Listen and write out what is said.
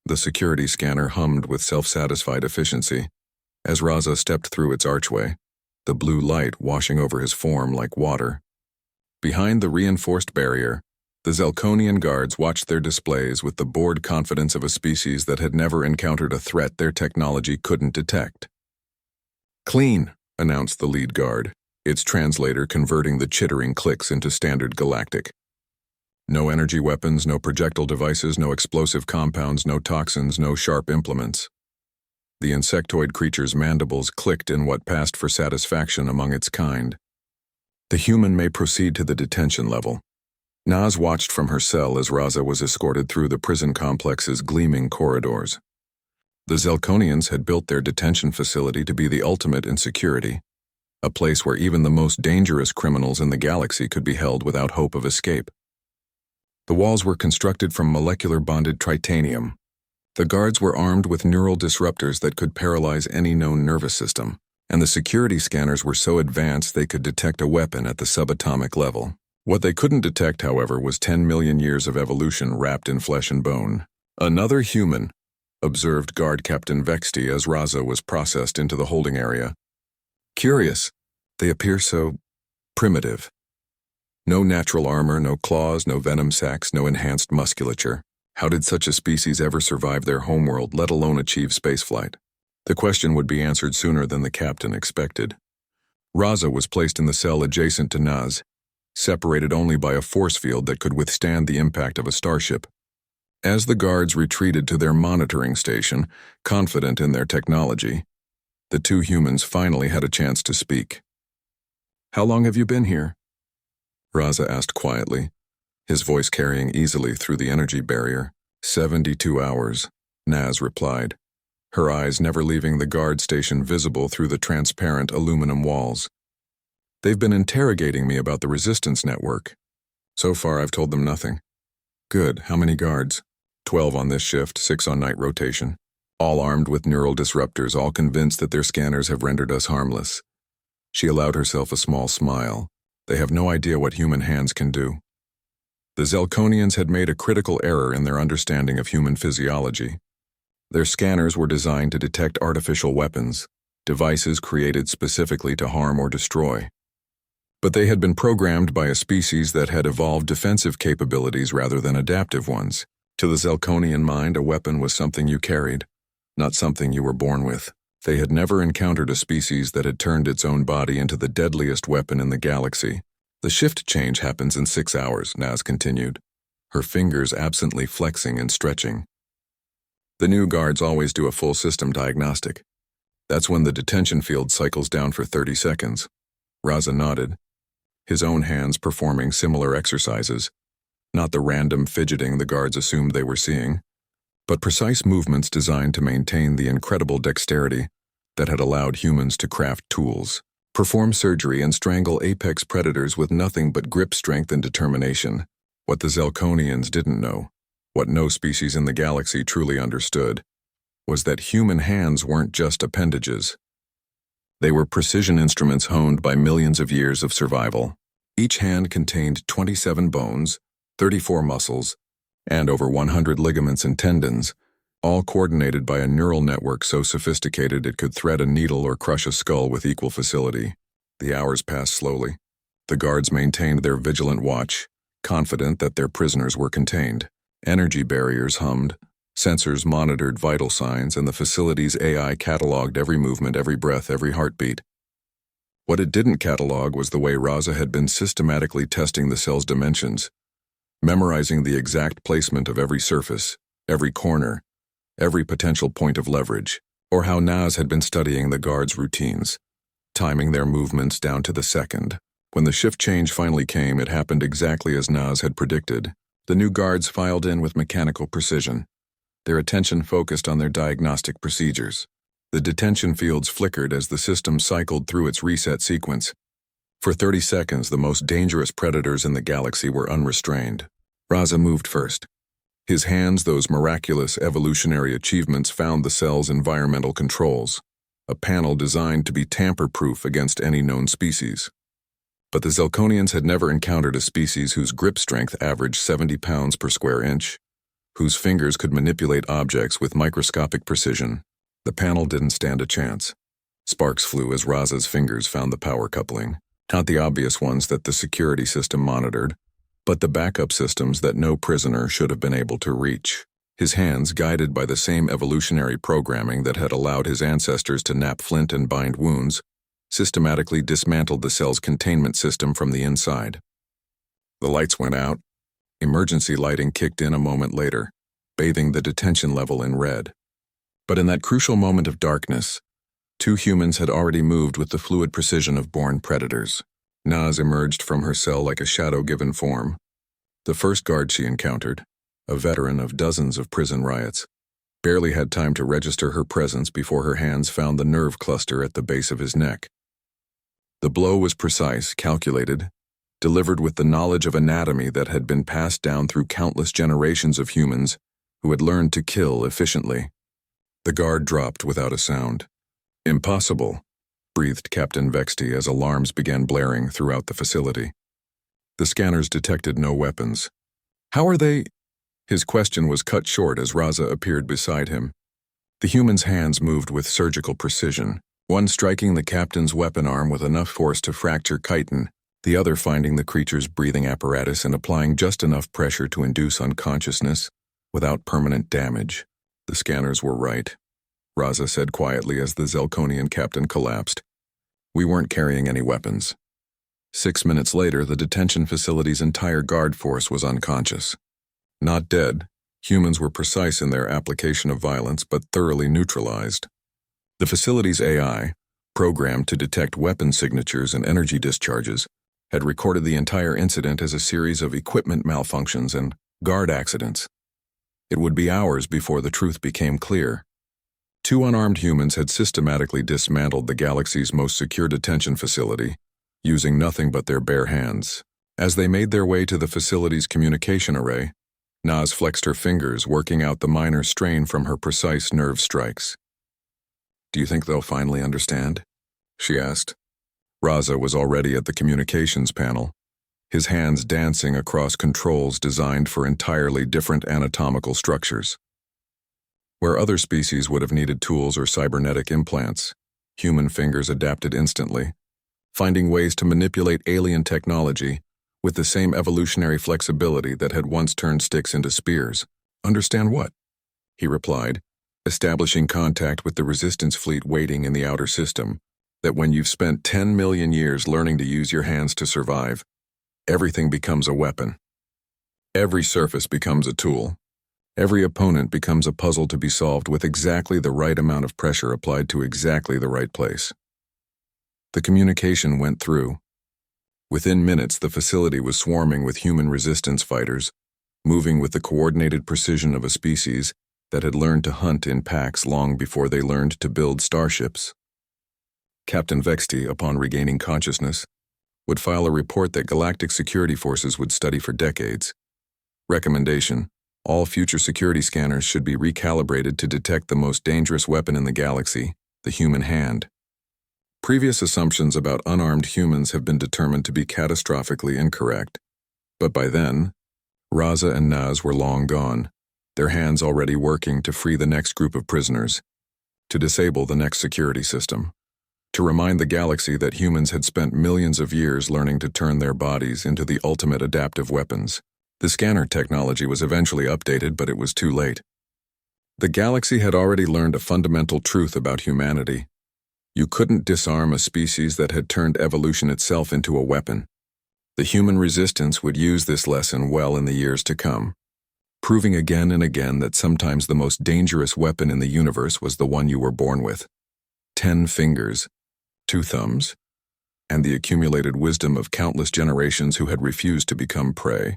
The security scanner hummed with self-satisfied efficiency. As Raza stepped through its archway, the blue light washing over his form like water. Behind the reinforced barrier, the Zelkonian guards watched their displays with the bored confidence of a species that had never encountered a threat their technology couldn't detect. "Clean," announced the lead guard, its translator converting the chittering clicks into standard galactic. No energy weapons, no projectile devices, no explosive compounds, no toxins, no sharp implements. The insectoid creature's mandibles clicked in what passed for satisfaction among its kind. "The human may proceed to the detention level." Naz watched from her cell as Raza was escorted through the prison complex's gleaming corridors. The Zelkonians had built their detention facility to be the ultimate in security, a place where even the most dangerous criminals in the galaxy could be held without hope of escape. The walls were constructed from molecular-bonded tritanium. The guards were armed with neural disruptors that could paralyze any known nervous system, and the security scanners were so advanced they could detect a weapon at the subatomic level. What they couldn't detect, however, was 10 million years of evolution wrapped in flesh and bone. "Another human," observed Guard Captain Vexty as Raza was processed into the holding area. "Curious. They appear so primitive. No natural armor, no claws, no venom sacs, no enhanced musculature. How did such a species ever survive their homeworld, let alone achieve spaceflight?" The question would be answered sooner than the captain expected. Raza was placed in the cell adjacent to Naz, separated only by a force field that could withstand the impact of a starship. As the guards retreated to their monitoring station, confident in their technology, the two humans finally had a chance to speak. "How long have you been here?" Raza asked quietly, his voice carrying easily through the energy barrier. 72 hours, Naz replied, her eyes never leaving the guard station visible through the transparent aluminum walls. "They've been interrogating me about the resistance network. So far, I've told them nothing." "Good. How many guards?" 12 on this shift, 6 on night rotation. All armed with neural disruptors, all convinced that their scanners have rendered us harmless. She allowed herself a small smile. They have no idea what human hands can do. The Zelkonians had made a critical error in their understanding of human physiology. Their scanners were designed to detect artificial weapons, devices created specifically to harm or destroy. But they had been programmed by a species that had evolved defensive capabilities rather than adaptive ones. To the Zelkonian mind, a weapon was something you carried, not something you were born with. They had never encountered a species that had turned its own body into the deadliest weapon in the galaxy. "The shift change happens in 6 hours, Naz continued, her fingers absently flexing and stretching. "The new guards always do a full system diagnostic. That's when the detention field cycles down for 30 seconds. Raza nodded, his own hands performing similar exercises, not the random fidgeting the guards assumed they were seeing, but precise movements designed to maintain the incredible dexterity that had allowed humans to craft tools, perform surgery, and strangle apex predators with nothing but grip strength and determination. What the Zelkonians didn't know, what no species in the galaxy truly understood, was that human hands weren't just appendages. They were precision instruments honed by millions of years of survival. Each hand contained 27 bones, 34 muscles, and over 100 ligaments and tendons, all coordinated by a neural network so sophisticated it could thread a needle or crush a skull with equal facility. The hours passed slowly. The guards maintained their vigilant watch, confident that their prisoners were contained. Energy barriers hummed, sensors monitored vital signs, and the facility's AI cataloged every movement, every breath, every heartbeat. What it didn't catalog was the way Raza had been systematically testing the cell's dimensions, memorizing the exact placement of every surface, every corner, every potential point of leverage, or how Naz had been studying the guards' routines, timing their movements down to the second. When the shift change finally came, it happened exactly as Naz had predicted. The new guards filed in with mechanical precision, their attention focused on their diagnostic procedures. The detention fields flickered as the system cycled through its reset sequence. For 30 seconds, the most dangerous predators in the galaxy were unrestrained. Raza moved first. His hands, those miraculous evolutionary achievements, found the cell's environmental controls, a panel designed to be tamper-proof against any known species. But the Zelkonians had never encountered a species whose grip strength averaged 70 pounds per square inch, whose fingers could manipulate objects with microscopic precision. The panel didn't stand a chance. Sparks flew as Raza's fingers found the power coupling, not the obvious ones that the security system monitored, but the backup systems that no prisoner should have been able to reach. His hands, guided by the same evolutionary programming that had allowed his ancestors to nap flint and bind wounds, systematically dismantled the cell's containment system from the inside. The lights went out. Emergency lighting kicked in a moment later, bathing the detention level in red. But in that crucial moment of darkness, two humans had already moved with the fluid precision of born predators. Naz emerged from her cell like a shadow-given form. The first guard she encountered, a veteran of dozens of prison riots, barely had time to register her presence before her hands found the nerve cluster at the base of his neck. The blow was precise, calculated, delivered with the knowledge of anatomy that had been passed down through countless generations of humans who had learned to kill efficiently. The guard dropped without a sound. "Impossible," breathed Captain Vexty as alarms began blaring throughout the facility. The scanners detected no weapons. "How are they—" His question was cut short as Raza appeared beside him. The human's hands moved with surgical precision, one striking the captain's weapon arm with enough force to fracture chitin, the other finding the creature's breathing apparatus and applying just enough pressure to induce unconsciousness without permanent damage. The scanners were right, Raza said quietly as the Zelkonian captain collapsed. "We weren't carrying any weapons." 6 minutes later, the detention facility's entire guard force was unconscious. Not dead, humans were precise in their application of violence but thoroughly neutralized. The facility's AI, programmed to detect weapon signatures and energy discharges, had recorded the entire incident as a series of equipment malfunctions and guard accidents. It would be hours before the truth became clear. Two unarmed humans had systematically dismantled the galaxy's most secure detention facility, using nothing but their bare hands. As they made their way to the facility's communication array, Naz flexed her fingers, working out the minor strain from her precise nerve strikes. "Do you think they'll finally understand?" she asked. Raza was already at the communications panel, his hands dancing across controls designed for entirely different anatomical structures. Where other species would have needed tools or cybernetic implants, human fingers adapted instantly, finding ways to manipulate alien technology with the same evolutionary flexibility that had once turned sticks into spears. "Understand what?" he replied, establishing contact with the resistance fleet waiting in the outer system, that when you've spent 10 million years learning to use your hands to survive, everything becomes a weapon. Every surface becomes a tool. Every opponent becomes a puzzle to be solved with exactly the right amount of pressure applied to exactly the right place. The communication went through. Within minutes, the facility was swarming with human resistance fighters, moving with the coordinated precision of a species that had learned to hunt in packs long before they learned to build starships. Captain Vexty, upon regaining consciousness, would file a report that galactic security forces would study for decades. Recommendation: all future security scanners should be recalibrated to detect the most dangerous weapon in the galaxy, the human hand. Previous assumptions about unarmed humans have been determined to be catastrophically incorrect. But by then, Raza and Naz were long gone, their hands already working to free the next group of prisoners, to disable the next security system, to remind the galaxy that humans had spent millions of years learning to turn their bodies into the ultimate adaptive weapons. The scanner technology was eventually updated, but it was too late. The galaxy had already learned a fundamental truth about humanity. You couldn't disarm a species that had turned evolution itself into a weapon. The human resistance would use this lesson well in the years to come, proving again and again that sometimes the most dangerous weapon in the universe was the one you were born with. 10 fingers, 2 thumbs, and the accumulated wisdom of countless generations who had refused to become prey.